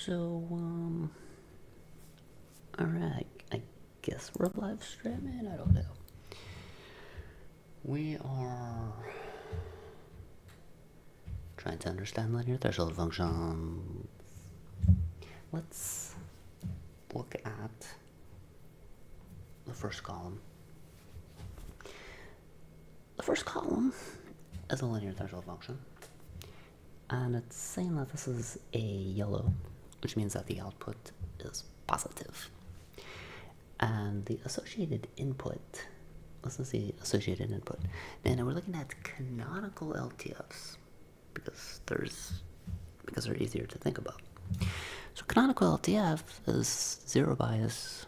So, alright, I guess we're live streaming, I don't know. We are trying to understand linear threshold function. Let's look at the first column. The first column is a linear threshold function, and it's saying that this is a yellow, which means that the output is positive. And the associated input, this is the associated input. And we're looking at canonical LTFs because they're easier to think about. So canonical LTF is zero bias,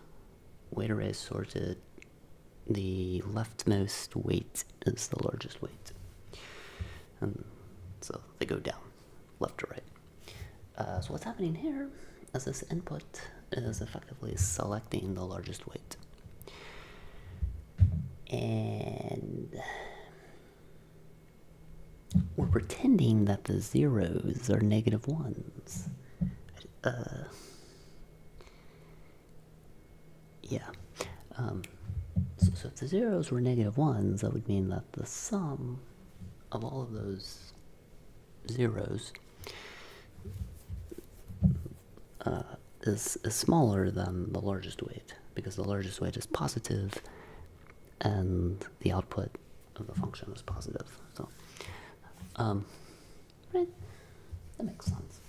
weight array sorted. The leftmost weight is the largest weight. And so they go down, left to right. So what's happening here is this input is effectively selecting the largest weight. And we're pretending that the zeros are negative ones. So if the zeros were negative ones, that would mean that the sum of all of those zeros is smaller than the largest weight, because the largest weight is positive and the output of the function is positive. So, right, that makes sense.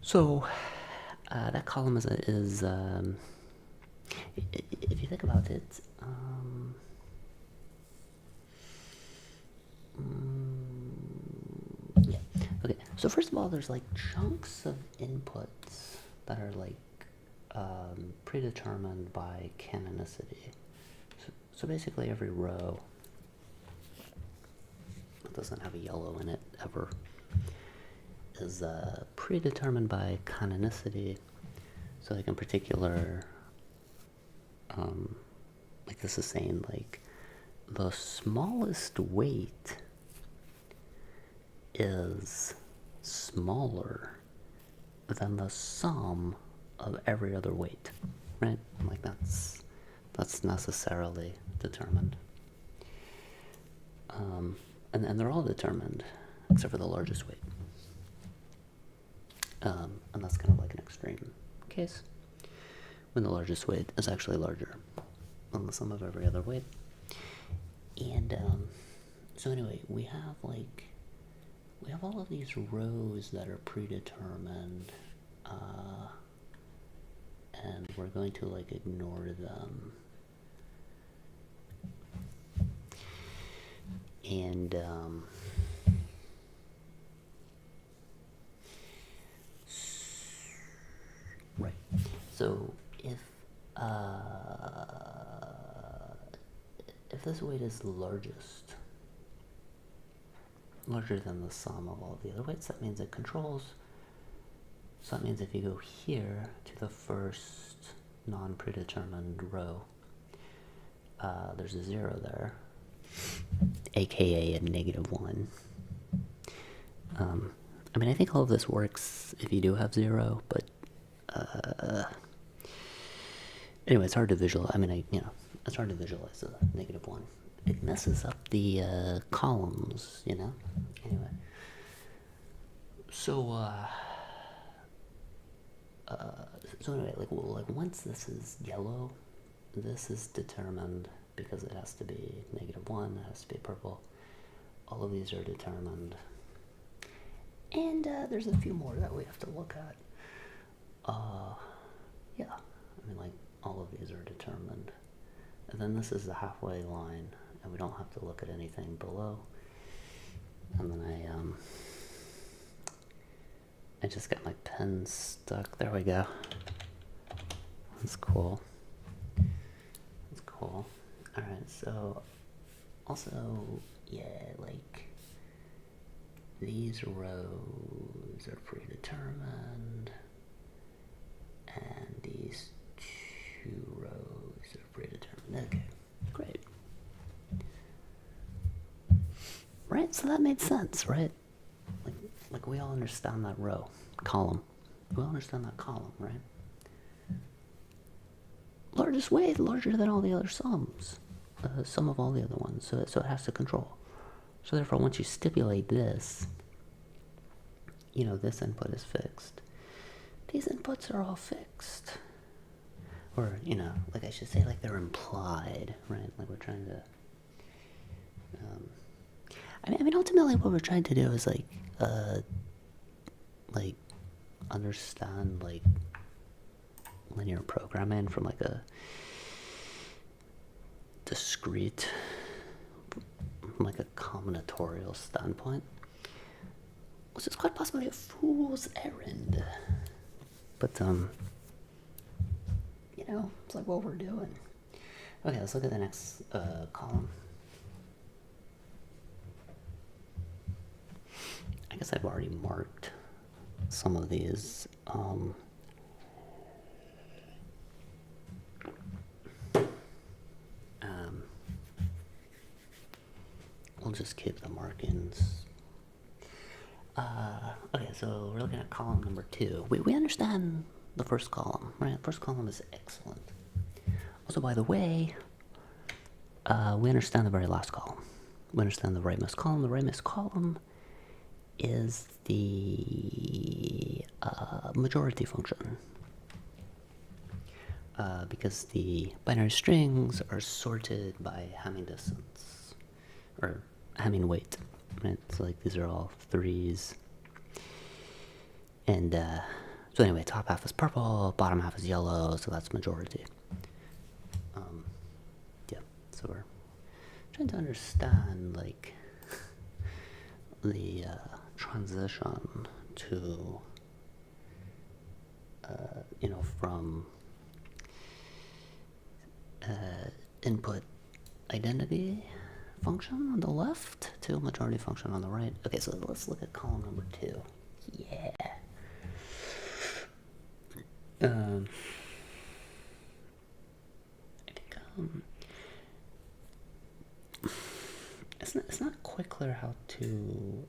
So, that column is if you think about it, yeah. Okay, so first of all, there's like chunks of inputs that are like predetermined by canonicity. So basically every row that doesn't have a yellow in it ever is predetermined by canonicity. So like in particular, like this is saying like the smallest weight is smaller than the sum of every other weight, right? Like that's necessarily determined. And they're all determined except for the largest weight. And that's kind of like an extreme case when the largest weight is actually larger than the sum of every other weight. And so anyway, we have all of these rows that are predetermined, and we're going to like ignore them. And right. So if this weight is larger than the sum of all the other weights, that means it controls. So that means if you go here to the first non-predetermined row, there's a 0 there, aka a -1. I mean, I think all of this works if you do have 0, but anyway, it's hard to visualize. I mean, it's hard to visualize the -1. It messes up the columns, you know. Anyway, so anyway, like once this is yellow, this is determined because it has to be -1. It has to be purple. All of these are determined, and there's a few more that we have to look at. Yeah, I mean, like all of these are determined, and then this is the halfway line, and we don't have to look at anything below. And then I just got my pen stuck. There we go. That's cool. That's cool. Alright, so also, yeah, like these rows are predetermined, and these 2 rows are predetermined. Okay, great. Right, so that made sense, right? Like we all understand that row, column. we understand that column, right? Largest way, larger than all the other sums. Sum of all the other ones, so it has to control. So therefore, once you stipulate this, you know, this input is fixed. These inputs are all fixed. Or, you know, like I should say, like they're implied, right? Like we're trying to... I mean, ultimately what we're trying to do is, like understand, like, linear programming from, like, a discrete, from, like, a combinatorial standpoint. Which is quite possibly a fool's errand. But, you know, it's like what we're doing. Okay, let's look at the next column. I guess I've already marked some of these. We'll just keep the markings. Okay, so we're looking at column number 2. We understand the first column, right? First column is excellent. Also, by the way, we understand the very last column. We understand the rightmost column. The rightmost column is the majority function. Because the binary strings are sorted by Hamming distance, or Hamming weight, right? So like these are all 3s. And so anyway, top half is purple, bottom half is yellow, so that's majority. Yeah, so we're trying to understand, like, the transition to, you know, from input identity function on the left to majority function on the right. Okay, so let's look at column number 2. Yeah. I think it's not quite clear how to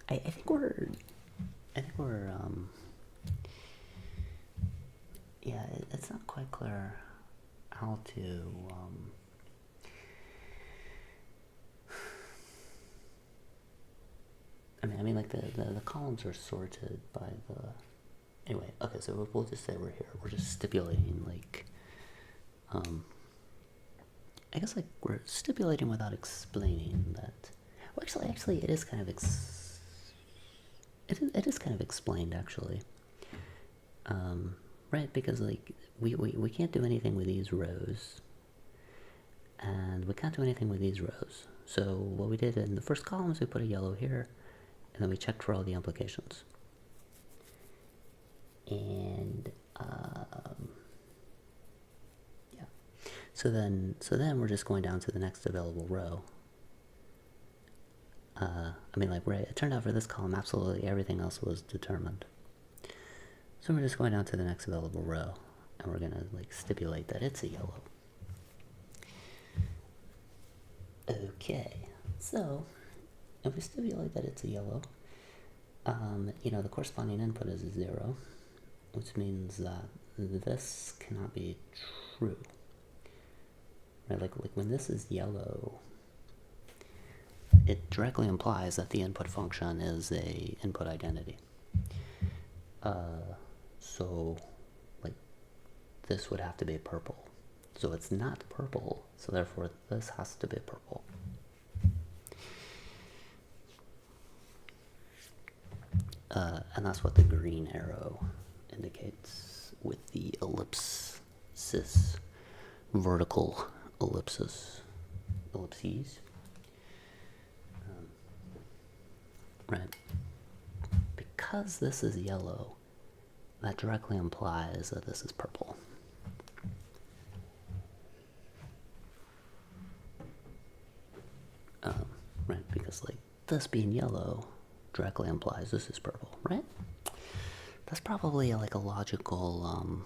I think we're yeah, it's not quite clear how to I mean, like the columns are sorted by the... Anyway, okay, so we'll just say we're here. We're just stipulating, like, I guess, like, we're stipulating without explaining that. Well, actually, it is kind of it is kind of explained, actually. Right, because, like, we can't do anything with these rows, and we can't do anything with these rows. So what we did in the first column is we put a yellow here, and then we checked for all the implications. And yeah, so then we're just going down to the next available row. I mean, like, right, it turned out for this column absolutely everything else was determined. So we're just going down to the next available row, and we're gonna, like, stipulate that it's a yellow. Okay, so if we stipulate that it's a yellow, you know, the corresponding input is 0, which means that this cannot be true. Right, like when this is yellow, it directly implies that the input function is a input identity. So, like, this would have to be purple. So it's not purple, so therefore this has to be purple. And that's what the green arrow indicates with the ellipsis, vertical ellipses. Right. Because this is yellow, that directly implies that this is purple. Right, because, like, this being yellow directly implies this is purple, right? That's probably like a logical,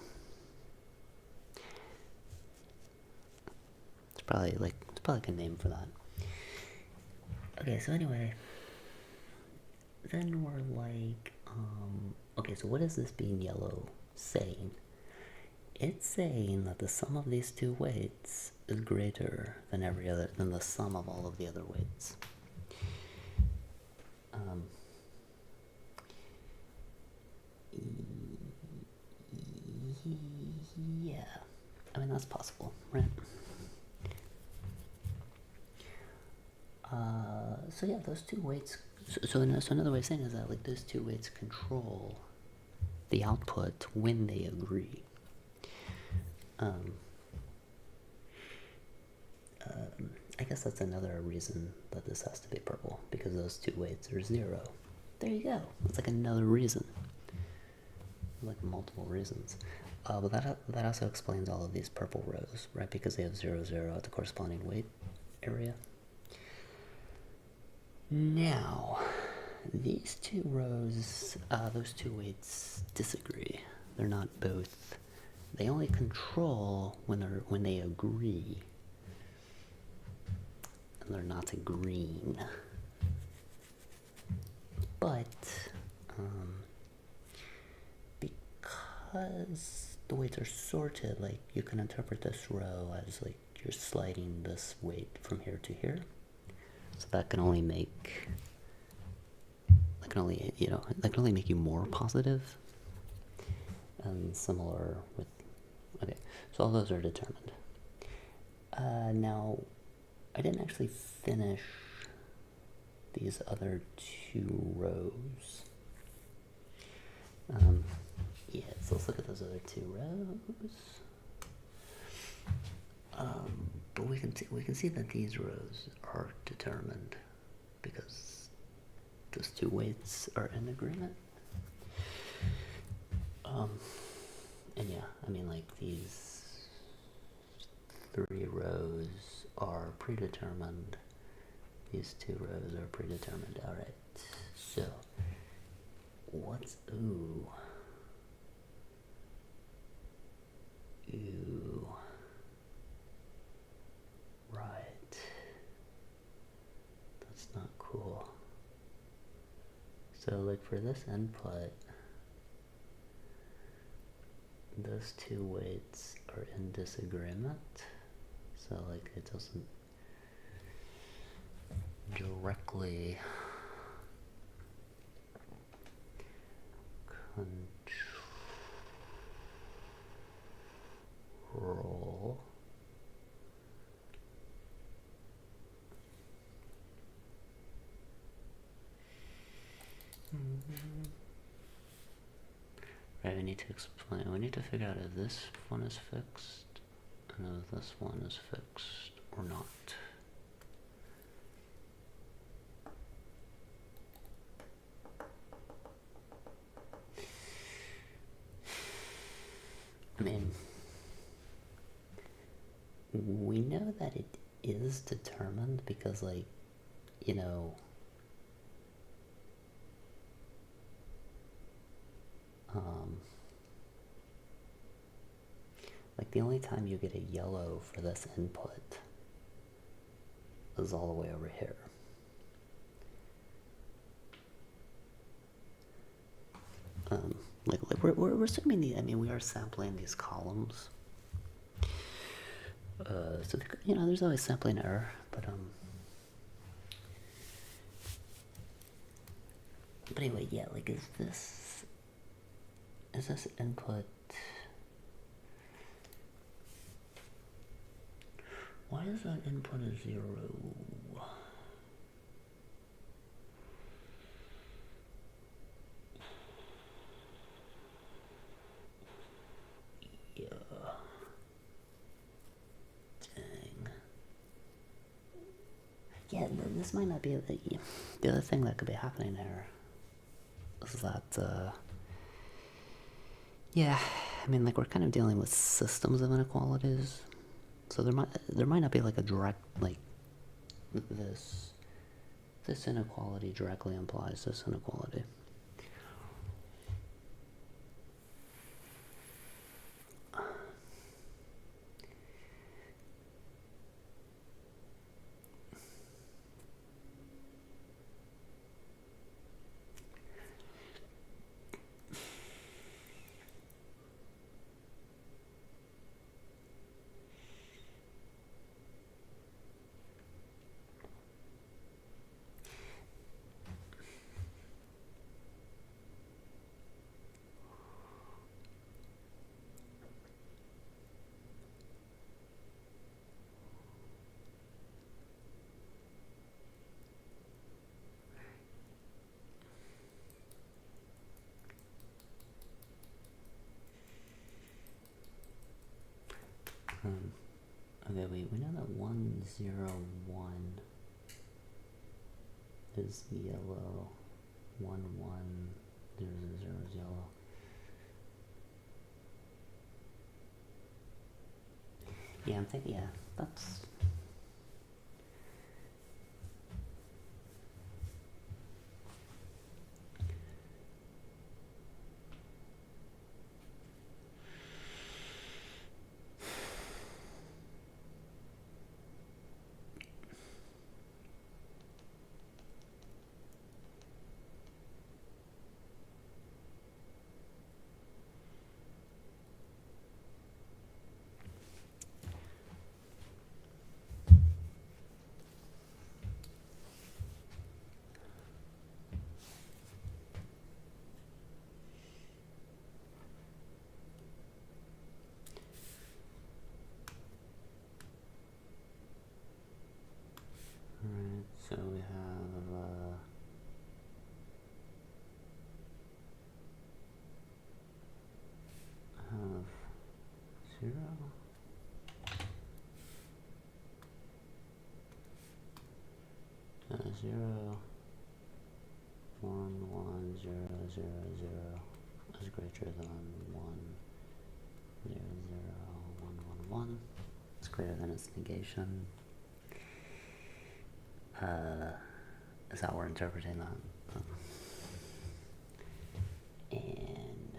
probably like a name for that. Okay, so anyway, then we're like, okay, so what is this being yellow saying? It's saying that the sum of these two weights is greater than than the sum of all of the other weights. Yeah, I mean, that's possible, right? So yeah, those two weights, so another way of saying is that, like, those two weights control the output when they agree. I guess that's another reason that this has to be purple, because those two weights are 0. There you go. That's like another reason. Like multiple reasons. But that also explains all of these purple rows, right? Because they have 0, 0 at the corresponding weight area. Now, these two rows, those two weights disagree. They're not both. They only control when they agree. And they're not agreeing. But because the weights are sorted, like, you can interpret this row as like you're sliding this weight from here to here. So that can only make make you more positive. And similar with, okay, so all those are determined. Now, I didn't actually finish these other two rows. Yeah, so let's look at those other two rows. But we can see that these rows are determined because those two weights are in agreement. And yeah, I mean, like, these 3 rows are predetermined. These 2 rows are predetermined. Alright, so what's, ooh, right, that's not cool. So, like, for this input, those 2 weights are in disagreement, so, like, it doesn't directly control right, we need to explain, we need to figure out if this one is fixed and if this one is fixed or not. I mean, we know that it is determined because, like, you know, like, the only time you get a yellow for this input is all the way over here. Like we're assuming I mean, we are sampling these columns. So, you know, there's always sampling error, but anyway, yeah, like, is this input, why is that input a 0? Yeah. Dang. Yeah, this might not be the other thing that could be happening there is that, yeah, I mean, like, we're kind of dealing with systems of inequalities, so there might not be like a direct, like, this inequality directly implies this inequality. Okay, wait, we know that 1, 0, 1 is yellow. 1, 1, 0, 0 is yellow. Yeah, I'm thinking, yeah, that's... Alright, so we have 0. 0, 1, 1, 0, 0, 0 is greater than 1, 0, 0, 1, 1, 1. It's greater than its negation. Is how we're interpreting that. And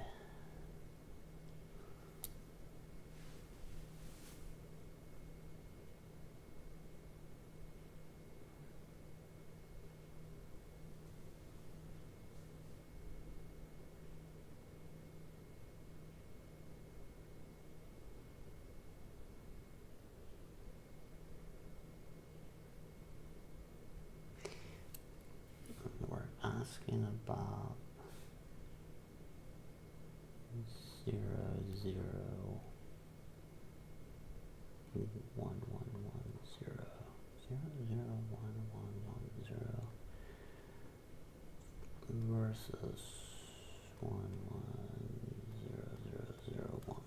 we're asking about 0, 0, 1, 1, 1, 0, 0, 0, 1, 1, 1, 0 versus 1, 1, 0, 0, 0, 1.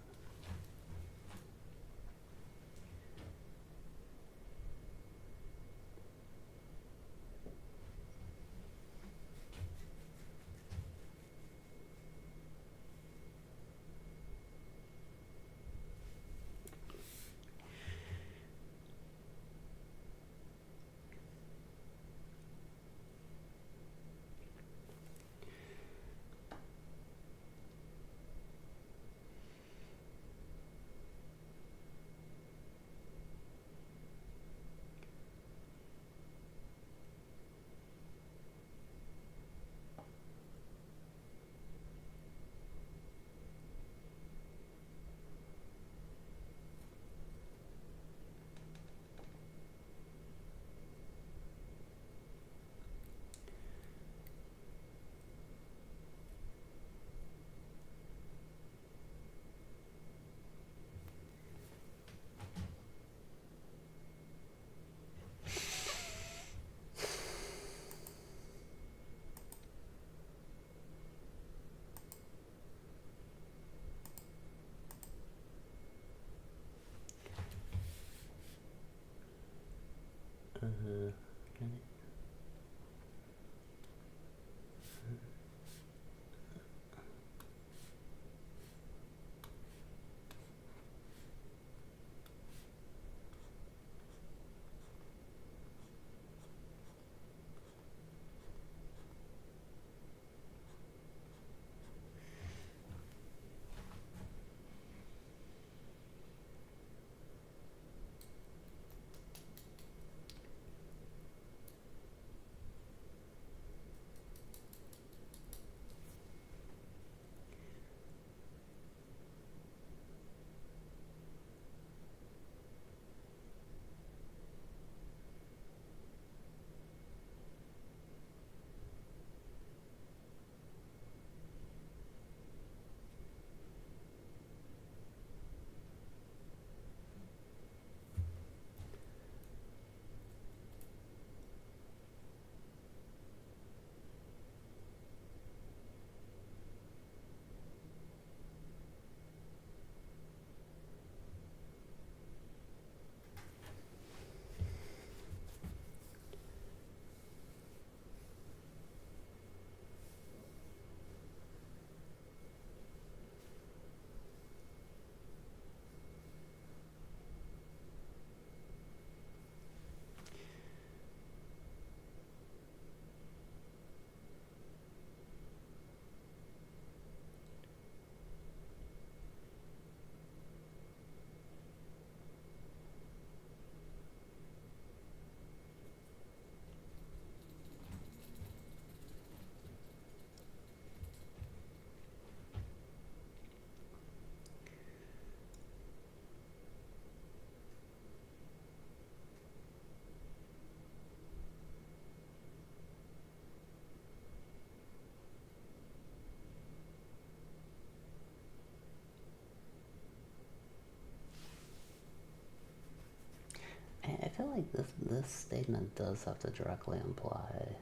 like this statement does have to directly imply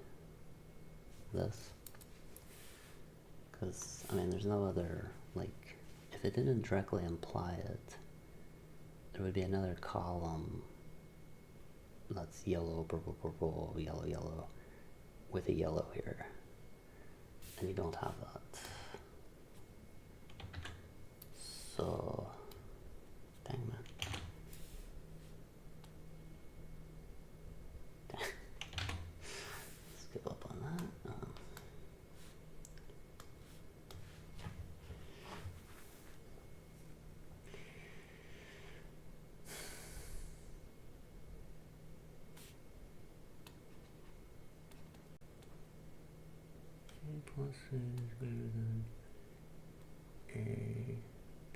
this. Because, I mean, there's no other, like, if it didn't directly imply it, there would be another column that's yellow, purple, purple, yellow, yellow, with a yellow here. And you don't have that. So, dang man. Let's give up on that. Plus is greater than A,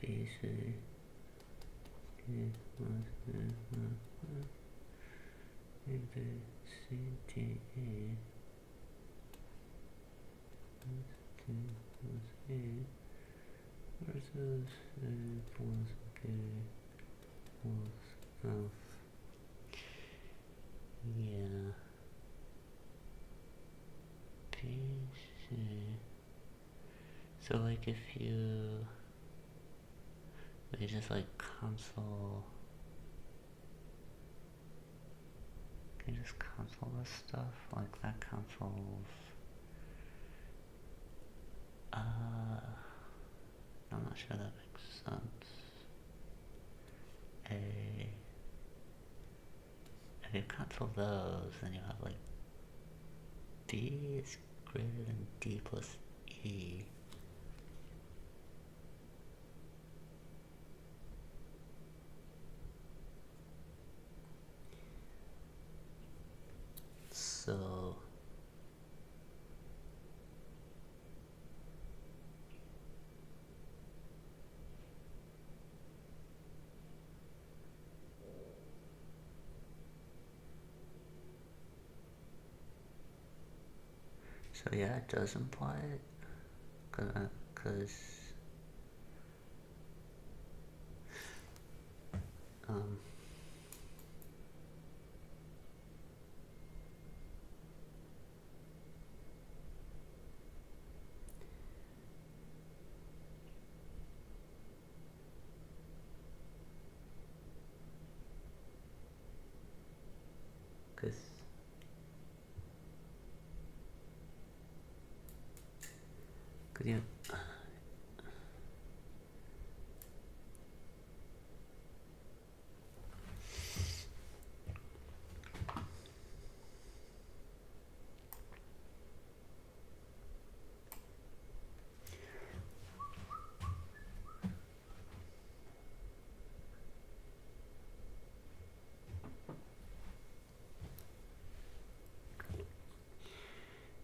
B, C, D plus A, B, C, D, E, T plus E versus A plus B plus F. Yeah. B, C. So like if you just like console, can you just console this stuff? Like that consoles, I'm not sure that makes sense. If you console those, then you have like D is greater than D plus E. So yeah, it does imply it, cause you.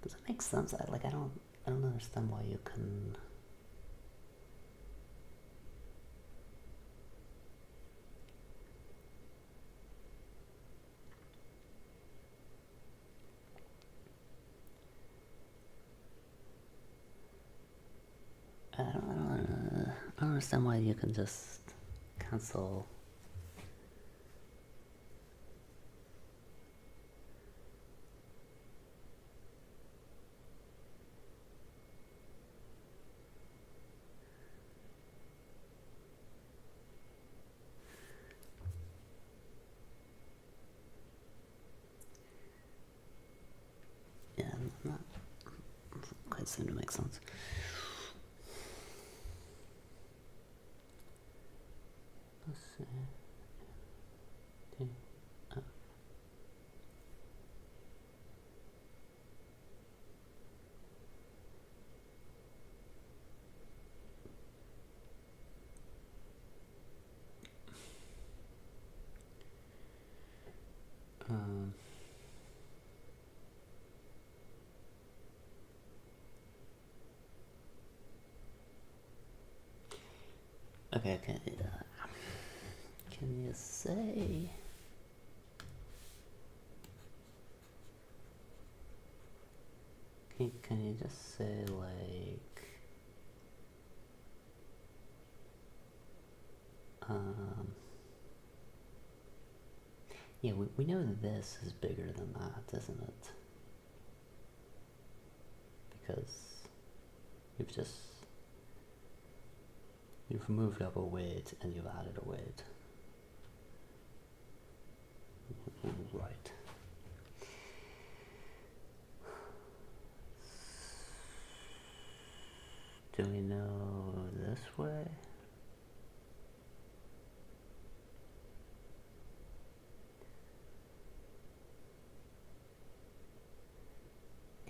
Does it make sense? I don't understand why you can. I don't understand why you can just cancel. Yeah, not quite seem to make sense. Let's see. Okay, can you say? Can you just say like? Yeah, we know this is bigger than that, isn't it? Because you've moved up a weight and you've added a weight. Right. Do we know this way?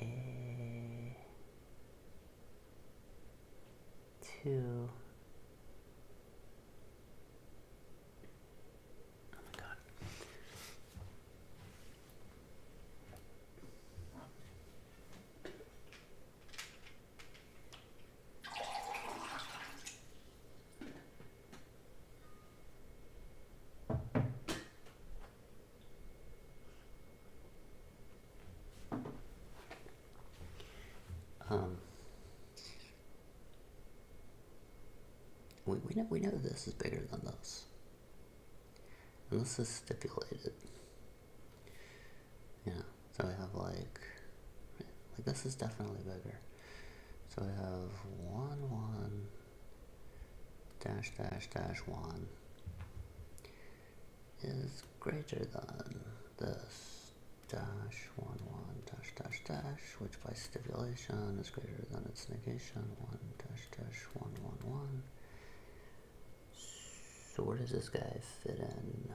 A2. Oh my god. We know this is bigger than this. And this is stipulated. Yeah, so we have like this is definitely bigger. So we have 1, 1, dash, dash, dash, 1 is greater than this dash, 1, 1, dash, dash, dash, which by stipulation is greater than its negation, 1, dash, dash, 1, 1, 1. So where does this guy fit in?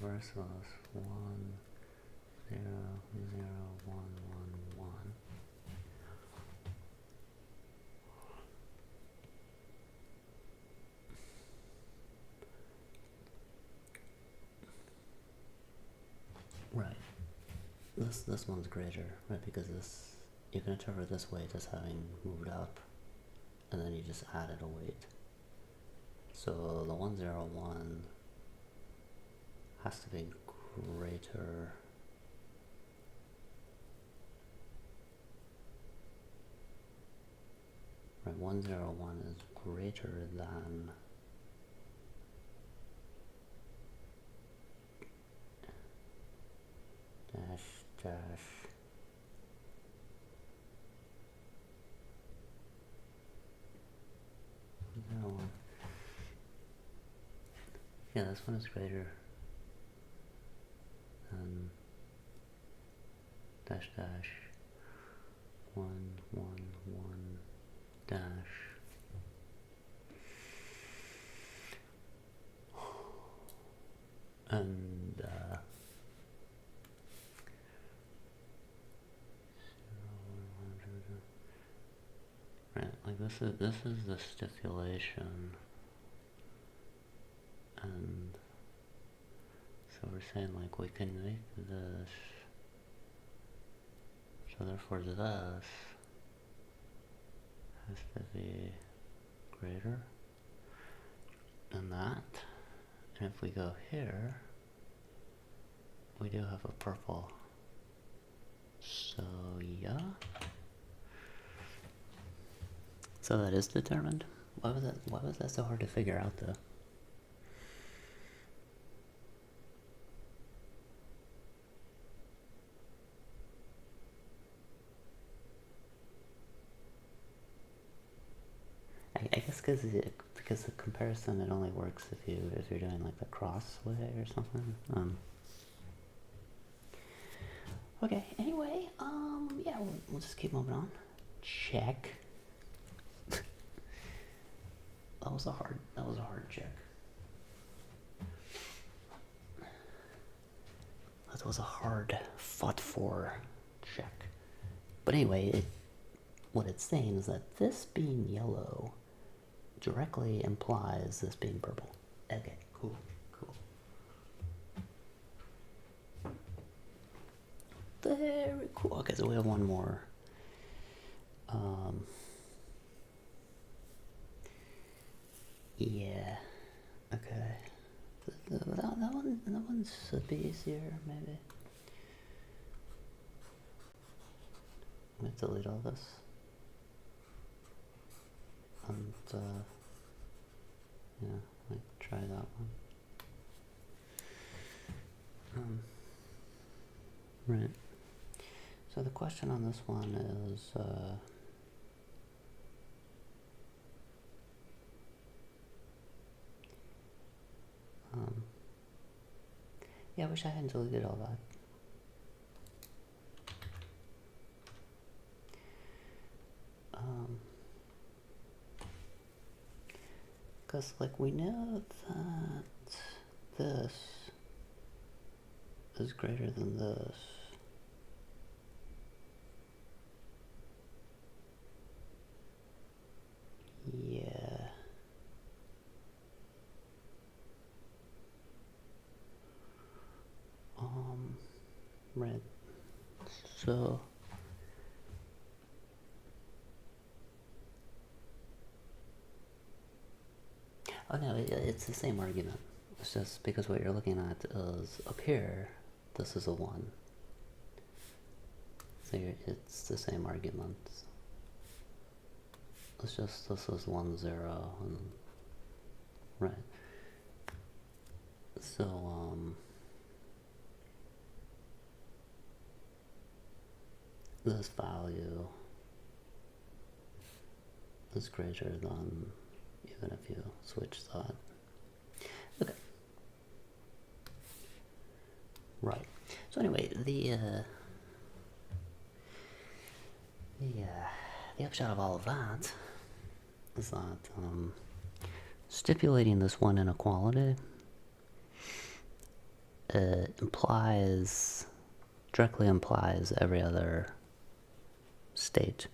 Versus 1, 0, 0, 1, 1, 1. Right. This one's greater, right? Because this you can interpret this weight as having moved up, and then you just added a weight. So the 101 has to be greater. Right, 101 is greater than dash dash 01. Yeah, this one is greater than dash dash 1, 1, 1 dash. And right, like this is the stipulation, and so we're saying like we can make this, so therefore this has to be greater than that. And if we go here, we do have a purple. So yeah. So that is determined. Why was that so hard to figure out though? I guess because the comparison, it only works if you're doing like the cross way or something. Okay. Anyway, yeah, we'll just keep moving on. Check. That was a hard check. That was a hard fought for check. But anyway, what it's saying is that this being yellow directly implies this being purple. Okay, cool. Very cool. Okay, so we have one more. Yeah. Okay. That one should be easier, maybe. I'm gonna delete all this. And yeah, like try that one. Right. So the question on this one is yeah, I wish I hadn't deleted all that. Because like we know that this is greater than this. Yeah. Right. So oh no, it's the same argument. It's just because what you're looking at is up here, this is a 1. So it's the same argument. It's just this is 1, 0, and right. So this value is greater than even if you switch that. Okay. Right. So anyway, the upshot of all of that is that stipulating this one inequality directly implies every other state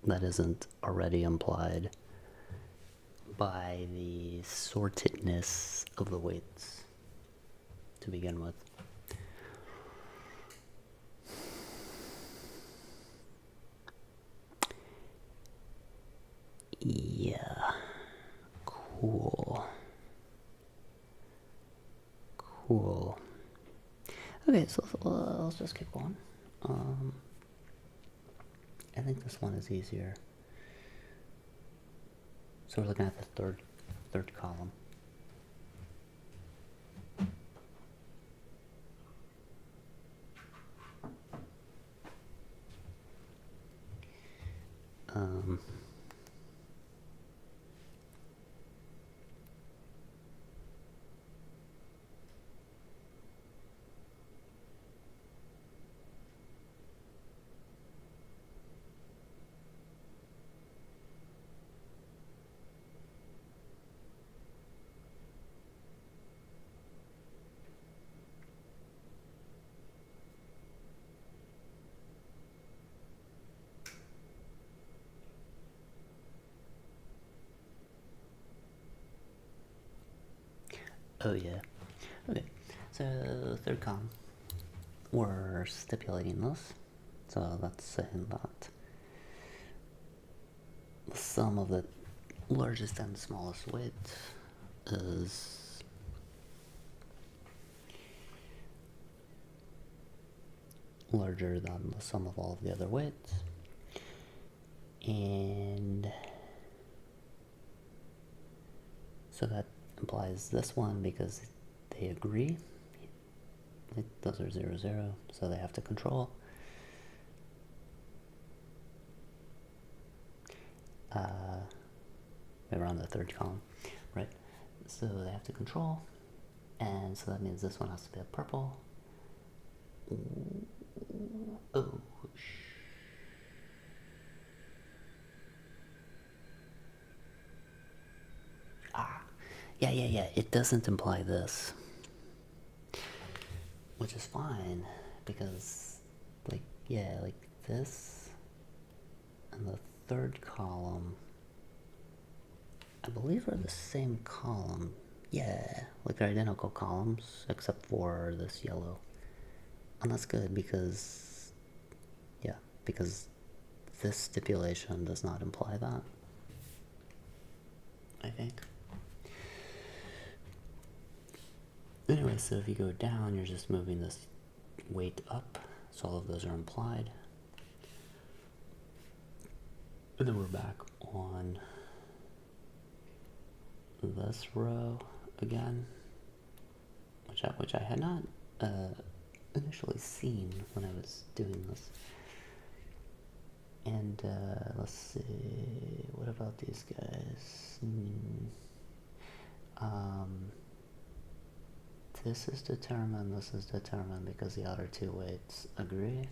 that isn't already implied by the sortedness of the weights to begin with. Yeah. Cool. Okay, so let's just keep going. I think this one is easier. So we're looking at the third column. Oh yeah. Okay. So third column, we're stipulating this. So that's saying that the sum of the largest and smallest weight is larger than the sum of all of the other weights. And so that implies this one because they agree. Those are 0, 0, so they have to control. We're on the third column, right? So they have to control, and so that means this one has to be a purple. Oh, yeah, it doesn't imply this. Which is fine, because, like this, and the third column, I believe are the same column. Yeah, like they're identical columns, except for this yellow. And that's good, because because this stipulation does not imply that, I think. Anyway, so if you go down, you're just moving this weight up, so all of those are implied. And then we're back on this row again, which I had not initially seen when I was doing this. And let's see, what about these guys? This is determined because the outer two weights agree,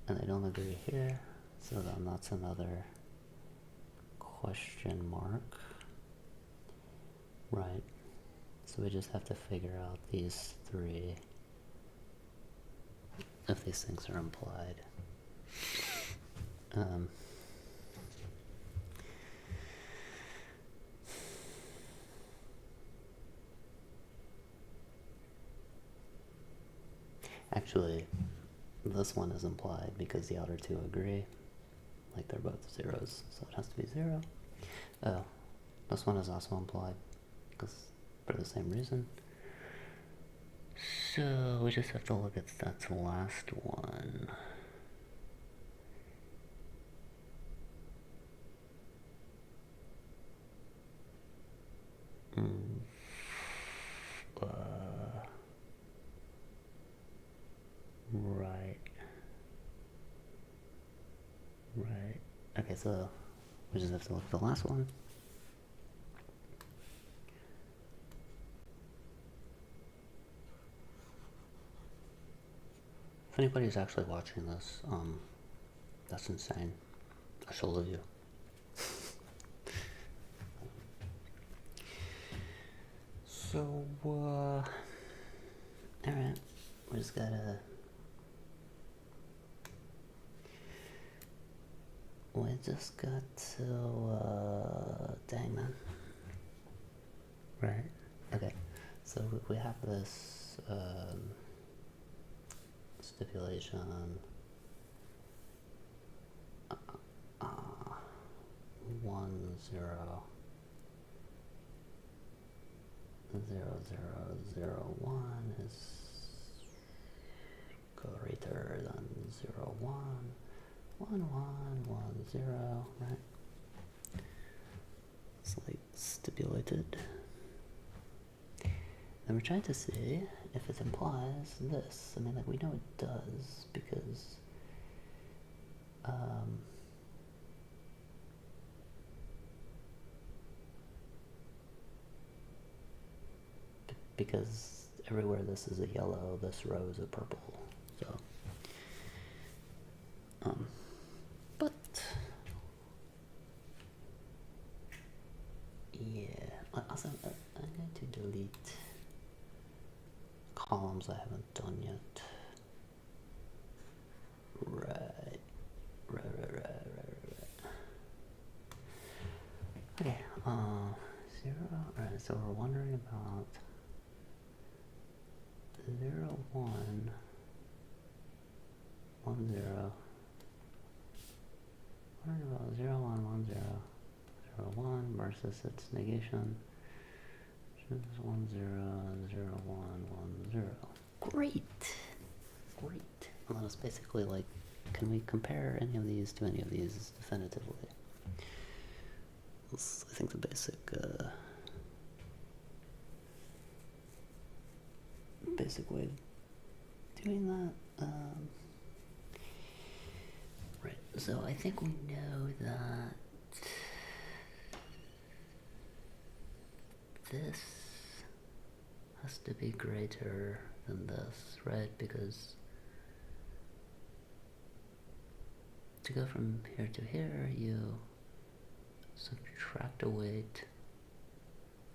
and they don't agree here, so then that's another question mark, right? So we just have to figure out these three, if these things are implied. Actually, this one is implied because the outer two agree, like they're both zeros, so it has to be 0. Oh, this one is also implied because for the same reason. So we just have to look at that last one. Right. Okay, so we just have to look at the last one. If anybody's actually watching this, that's insane. I shall love you. So, alright, we just gotta... We just got to, dang man. Right, okay, so we have this, stipulation, 1 0 0 0 0 1 is greater than 0 1 1 1 1 0, right? It's like stipulated. And we're trying to see if it implies this. I mean, like, we know it does because because everywhere this is a yellow, this row is a purple. So, but yeah. Also, I need to delete columns I haven't done yet. Right. Okay. 0. Alright, so we're wondering about 0 1 1 0. Wondering about 0 1 1 0 0 1 versus its negation. 1 0 0 1 1 0. Great. And that's basically like, can we compare any of these to any of these definitively? That's, I think, the basic way of doing that. Right. So I think we know that this has to be greater than this, right? Because to go from here to here, you subtract a weight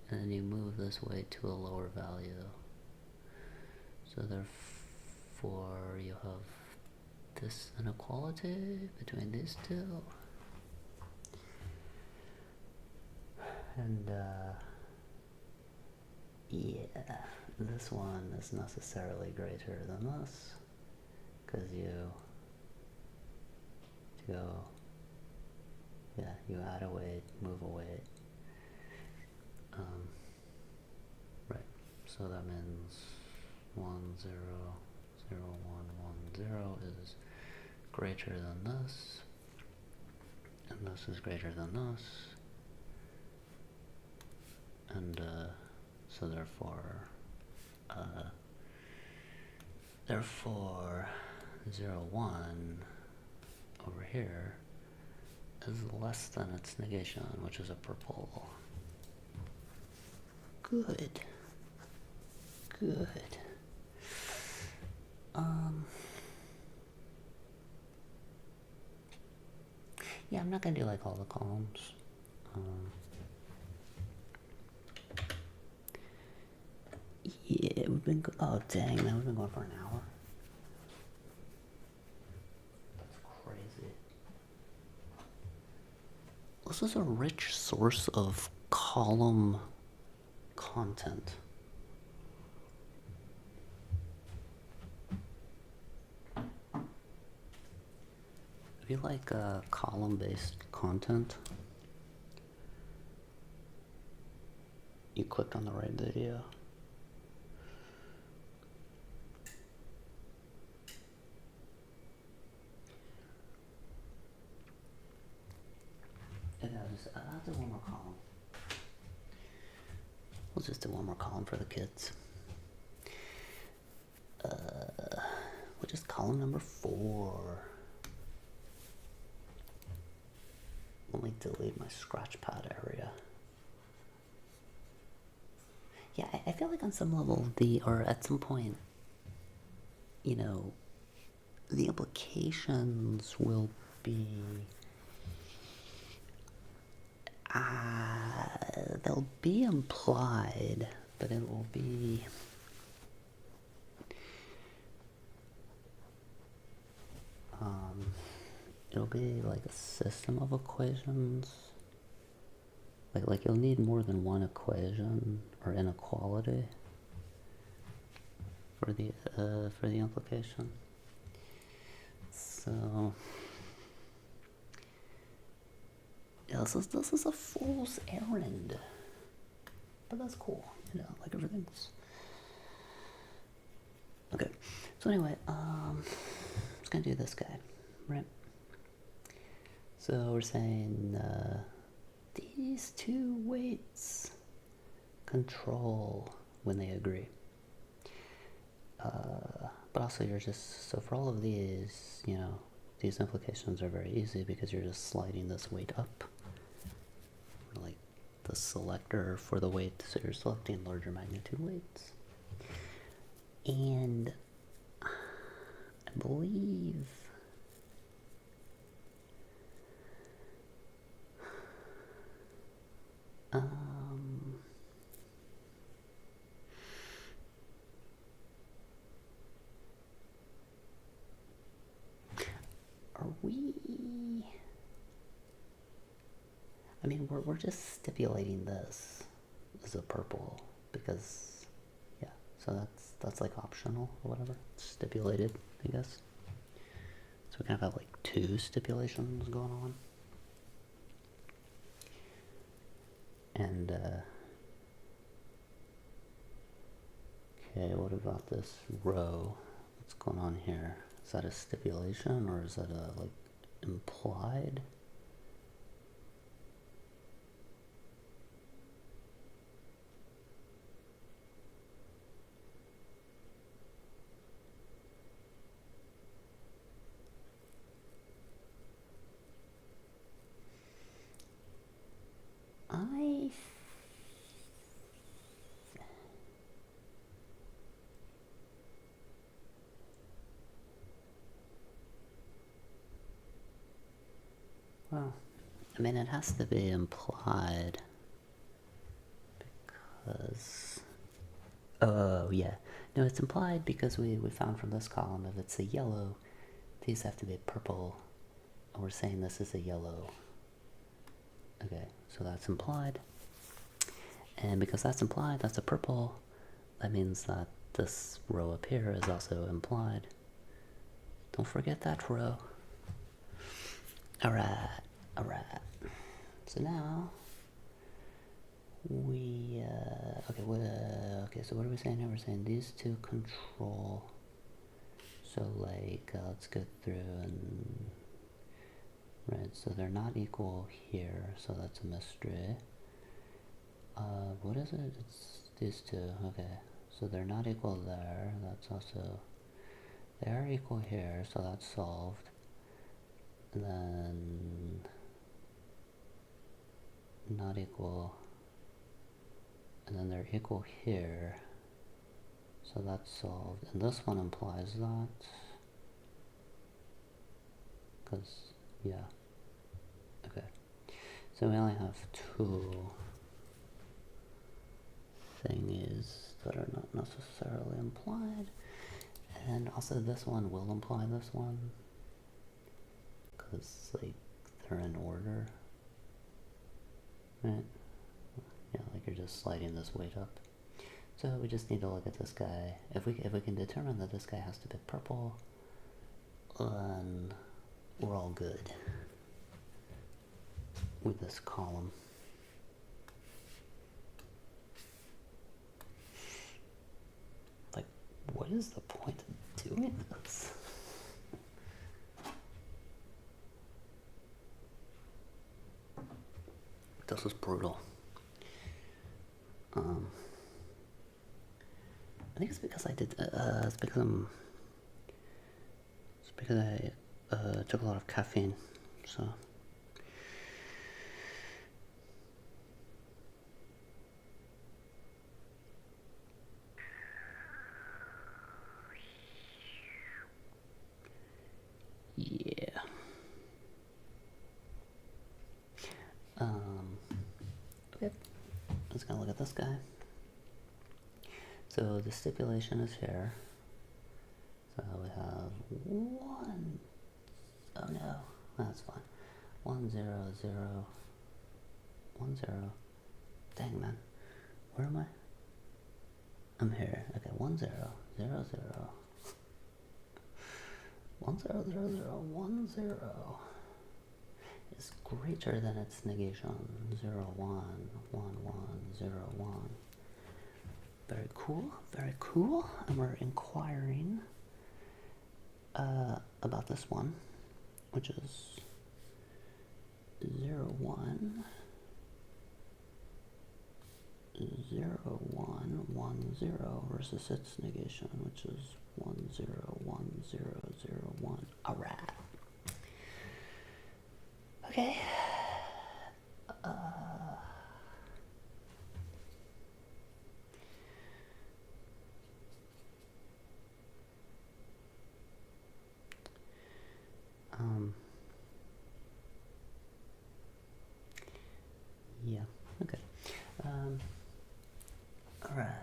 and then you move this weight to a lower value. So therefore you have this inequality between these two. And yeah, this one is necessarily greater than this because you go, yeah, you add a weight, move a weight. Right, so that means 1, 0, 0, 1, 1, 0 is greater than this, and this is greater than this, and so therefore 0, 1 over here is less than its negation, which is a purple. Good. Good. Yeah, I'm not gonna do like all the columns. Yeah, we've been, oh dang man, we've been going for an hour. That's crazy. This is a rich source of column content. If you like column-based content, you clicked on the right video. I'll do one more column. We'll just do one more column for the kids. Which is column number 4. Let me delete my scratchpad area. Yeah, I feel like on some level, or at some point, you know, the implications will be, they'll be implied, but it will be, it'll be like a system of equations. Like you'll need more than one equation or inequality for the implication. So yeah, this is a fool's errand, but that's cool. You know, like everything's okay. So anyway, let's gonna do this guy, right? So we're saying these two weights control when they agree. But also you're just, so for all of these, you know, these implications are very easy because you're just sliding this weight up. Like the selector for the weight, so you're selecting larger magnitude weights. And I believe are we, I mean, we're just stipulating this as a purple because, yeah, so that's like optional or whatever. It's stipulated, I guess. So we kind of have like two stipulations going on. And, okay, what about this row? What's going on here? Is that a stipulation or is that a, like, implied? Well, I mean, it has to be implied because, oh yeah, no, it's implied because we found from this column if it's a yellow, these have to be purple, and we're saying this is a yellow. Okay, so that's implied, and because that's implied, that's a purple, that means that this row up here is also implied. Don't forget that row. Alright, alright. So now we okay, so what are we saying here? We're saying these two control. So like let's go through and right, so they're not equal here, so that's a mystery. What is it? It's these two. Okay, so they're not equal there. That's also, they are equal here, so that's solved. And then not equal, and then they're equal here, so that's solved. And this one implies that, because yeah, okay, so we only have two thingies that are not necessarily implied, and also this one will imply this one because like they're in order, right? Yeah, like you're just sliding this weight up. So we just need to look at this guy. If we can determine that this guy has to be purple, then we're all good with this column. Like, what is the point of doing this? This is brutal. I think it's because I did. It's because I took a lot of caffeine. So. Yeah. Okay. Let's go look at this guy. So the stipulation is here. So we have one. Oh no, that's fine. 1 0 0 1 0. Dang man, where am I? I'm here. Okay, 1 0 0 0 1 0 0 0 1 0 is greater than its negation. 0 1 1 1 0 1. Very cool, very cool. And we're inquiring about this one, which is 0 1 0 1 1 0 versus its negation, which is 1 0 1 0 0 1. Alright. Okay. Yeah, okay. Alright.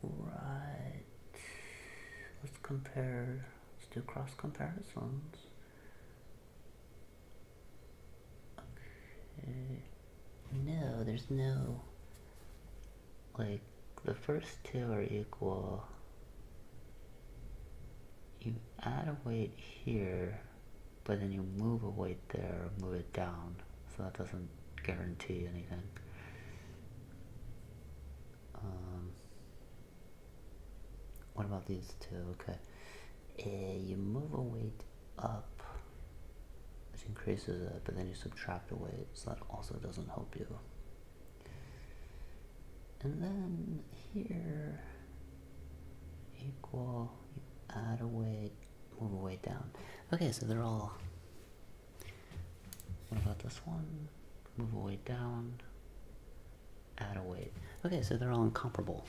Right. Let's compare, let's do cross comparisons. Okay. No, there's no, like, the first two are equal. You add a weight here, but then you move a weight there, move it down, so that doesn't guarantee anything. What about these two? Okay. You move a weight up, which increases it, but then you subtract a weight, so that also doesn't help you. And then here, equal, you add a weight, move a weight down. Okay, so they're all, what about this one? Move a weight down, add a weight. Okay, so they're all incomparable.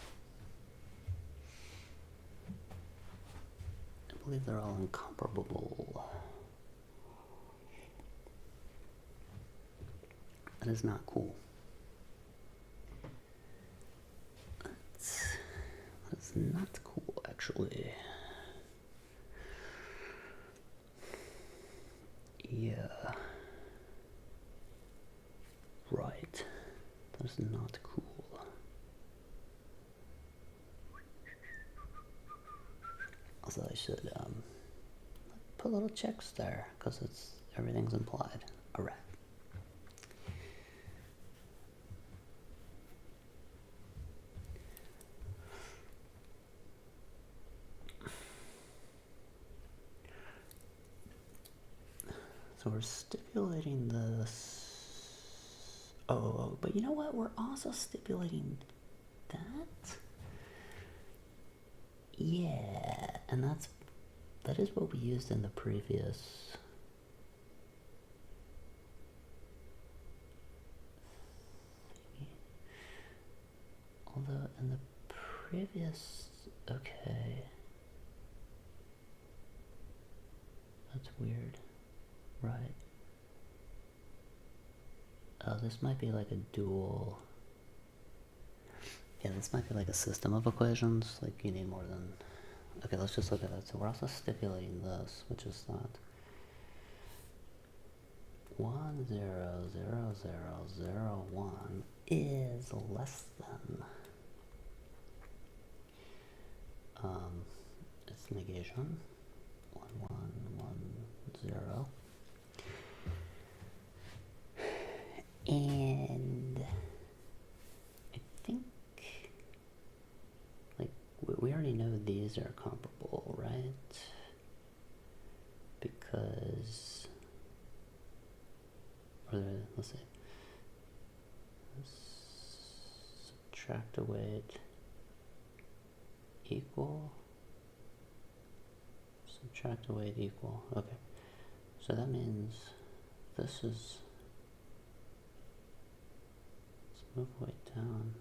I believe they're all incomparable. That is not cool. That is not cool, actually. Yeah. Right. That is not cool. I should put little checks there because everything's implied. All right. So we're stipulating this. Oh, but you know what? We're also stipulating that. Yeah, and that is what we used in the previous. Although in the previous, okay, that's weird, right? Oh, this might be like a dual. Yeah, this might be like a system of equations. Like you need more than. Okay, let's just look at that. So we're also stipulating this, which is that 1, 0, 0, 0, 0, 1 is less than. It's negation. 1, 1, 1, 0. And I think, like, we already know these are comparable, right? Because, let's see, subtract a weight equal, subtract a weight equal, okay. So that means this is, let's move weight down.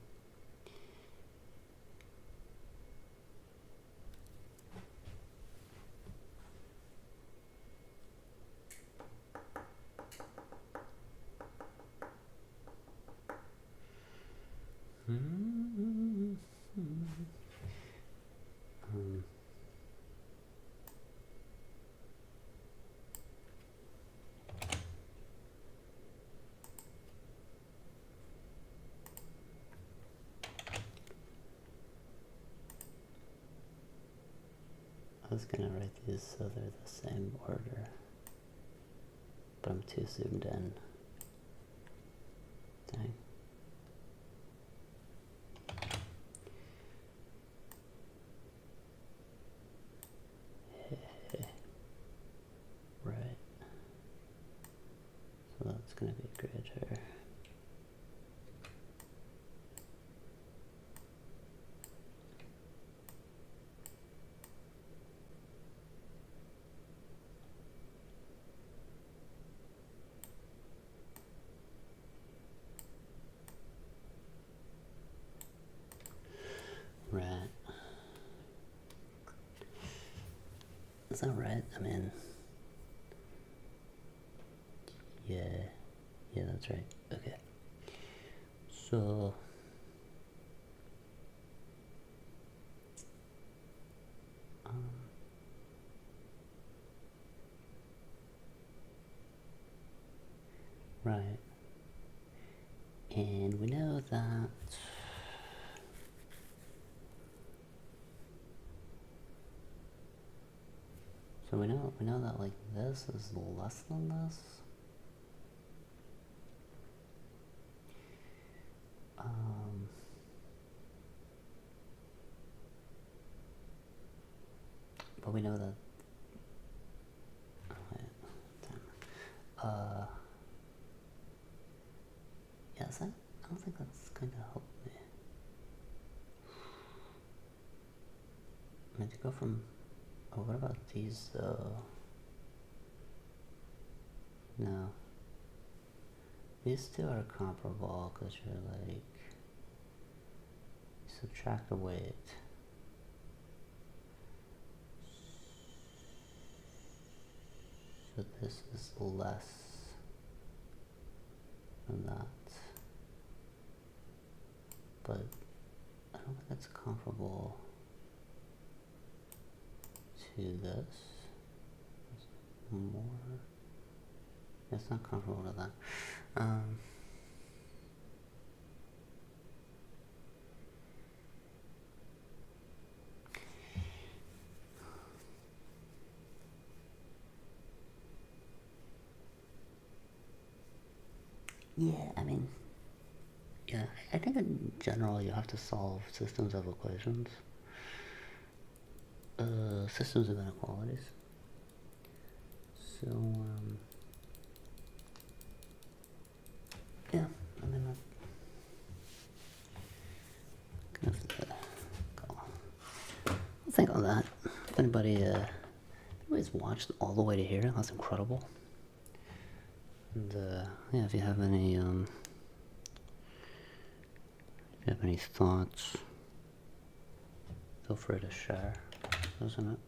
I was gonna write these so they're the same order, but I'm too zoomed in. Dang. Right. So that's gonna be greater. Right. Is that right? I mean, yeah, that's right. Okay. So, right. And we know that so we know that like this is less than this. But we know that yes, I don't think that's going to help me. I mean, to go from, oh, what about these though? No. These two are comparable because you're like, subtract the weight. So this is less than that. But I don't think it's comparable to this. It's more. It's not comparable to that. Yeah, I mean, yeah, I think in general you have to solve systems of equations, systems of inequalities. So, yeah, I mean, I'm gonna have to go. I'll think on that. If anybody's watched all the way to here, that's incredible. And, yeah, if you have any thoughts, feel free to share those in it.